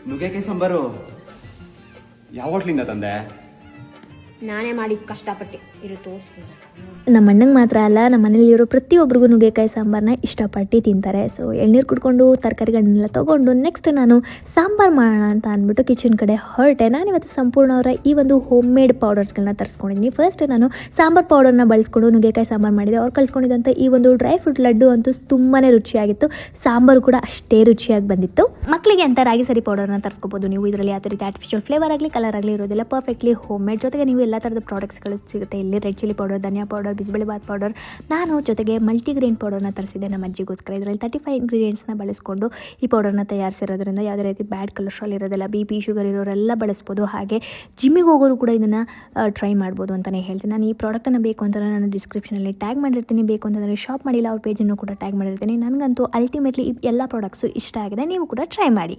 ನುಗ್ಗೆಕಾಯಿ ಸಾಂಬಾರು ಯಾವ ಹೋಟ್ಲಿಂದ ತಂದೆ? ನಾನೇ ಮಾಡಿದ್ದು ಕಷ್ಟಪಟ್ಟು ಇರು ತೋರಿಸ್ತೀನಿ. ನಮ್ಮ ಅಣ್ಣಂಗೆ ಮಾತ್ರ ಅಲ್ಲ, ನಮ್ಮ ಮನೇಲಿರೋ ಪ್ರತಿಯೊಬ್ಬರಿಗೂ ನುಗ್ಗೆಕಾಯಿ ಸಾಂಬಾರನ್ನ ಇಷ್ಟಪಟ್ಟು ತಿಂತಾರೆ. ಸೊ ಎಳ್ನೀರು ಕುಡ್ಕೊಂಡು ತರಕಾರಿಗಳನ್ನೆಲ್ಲ ತೊಗೊಂಡು ನೆಕ್ಸ್ಟ್ ನಾನು ಸಾಂಬಾರು ಮಾಡೋಣ ಅಂತ ಅಂದ್ಬಿಟ್ಟು ಕಿಚನ್ ಕಡೆ ಹೊರಟೆ. ನಾನಿವತ್ತು ಸಂಪೂರ್ಣ ಅವರ ಈ ಒಂದು ಹೋಮ್ ಮೇಡ್ ಪೌಡರ್ಸ್ಗಳನ್ನ ತರಿಸ್ಕೊಂಡಿದ್ದೀನಿ. ಫಸ್ಟ್ ನಾನು ಸಾಂಬಾರು ಪೌಡರ್ನ ಬಳಸ್ಕೊಂಡು ನುಗ್ಗೆಕಾಯಿ ಸಾಂಬಾರು ಮಾಡಿದೆ. ಅವ್ರು ಕಳ್ಸ್ಕೊಂಡಿದ್ದಂಥ ಈ ಒಂದು ಡ್ರೈ ಫ್ರೂಟ್ ಲಡ್ಡು ಅಂತೂ ತುಂಬಾ ರುಚಿಯಾಗಿತ್ತು. ಸಾಂಬಾರು ಕೂಡ ಅಷ್ಟೇ ರುಚಿಯಾಗಿ ಬಂದಿತ್ತು. ಮಕ್ಕಳಿಗೆ ಅಂತ ರಾಗಿ ಸರಿ ಪೌಡರ್ನ ತರಿಸ್ಕೋಬೋದು ನೀವು. ಇದರಲ್ಲಿ ಯಾವುದೇ ರೀತಿ ಆರ್ಟಿಫಿಷಿಯಲ್ ಫ್ಲೇವರ್ ಆಗಲಿ ಕಲರ್ ಆಗಲಿ ಇರೋದಿಲ್ಲ. Perfectly home made. ಜೊತೆಗೆ ನೀವು ಎಲ್ಲ ಥರದ ಪ್ರಾಡಕ್ಟ್ಸ್ಗಳು ಸಿಗುತ್ತೆ ಇಲ್ಲಿ. ರೆಡ್ ಚಿಲ್ಲಿ ಪೌಡರ್, ಧನಿಯಾ ಪೌಡರ್, ಬಿಸಿಬೇಳೆಬಾತ್ ಪೌಡರ್. ನಾನು ಜೊತೆಗೆ ಮಲ್ಟಿಗ್ರೇನ್ ಪೌಡರ್ನ ತರಿಸಿದ್ದೆ ನಮ್ಮ ಅಜ್ಜಿಗೋಸ್ಕರ. ಇದರಲ್ಲಿ 35 ಇಂಗ್ರೀಡಿಯೆಂಟ್ಸ್ನ ಬಳಸ್ಕೊಂಡು ಈ ಪೌಡರ್ನ ತಯಾರಿಸಿರೋದ್ರಿಂದ ಯಾವುದೇ ರೀತಿ ಬ್ಯಾಡ್ ಕೊಲೆಸ್ಟ್ರಾಲ್ ಇರೋದಿಲ್ಲ. BP ಶುಗರ್ ಇರೋರೆಲ್ಲ ಬಳಸ್ಬೋದು. ಹಾಗೆ ಜಿಮ್ಮಿಗೆ ಹೋಗೋರು ಕೂಡ ಇದನ್ನು ಟ್ರೈ ಮಾಡ್ಬೋದು ಅಂತಲೇ ಹೇಳ್ತೀನಿ. ನಾನು ಈ ಪ್ರಾಡಕ್ಟನ್ನು ಬೇಕು ಅಂತ ನಾನು ಡಿಸ್ಕ್ರಿಪ್ಷನಲ್ಲಿ ಟ್ಯಾಗ್ ಮಾಡಿರ್ತೀನಿ. ಬೇಕು ಅಂತಂದರೆ ಶಾಪ್ ಮಾಡಿಲ್ಲ ಅವ್ರ ಪೇಜನ್ನು ಕೂಡ ಟ್ಯಾಗ್ ಮಾಡಿರ್ತೀನಿ. ನನಗಂತೂ ಅಲ್ಟಿಮೇಟ್ಲಿ ಈ ಎಲ್ಲ ಪ್ರಾಡಕ್ಟ್ಸು ಇಷ್ಟ ಆಗಿದೆ. ನೀವು ಕೂಡ ಟ್ರೈ ಮಾಡಿ.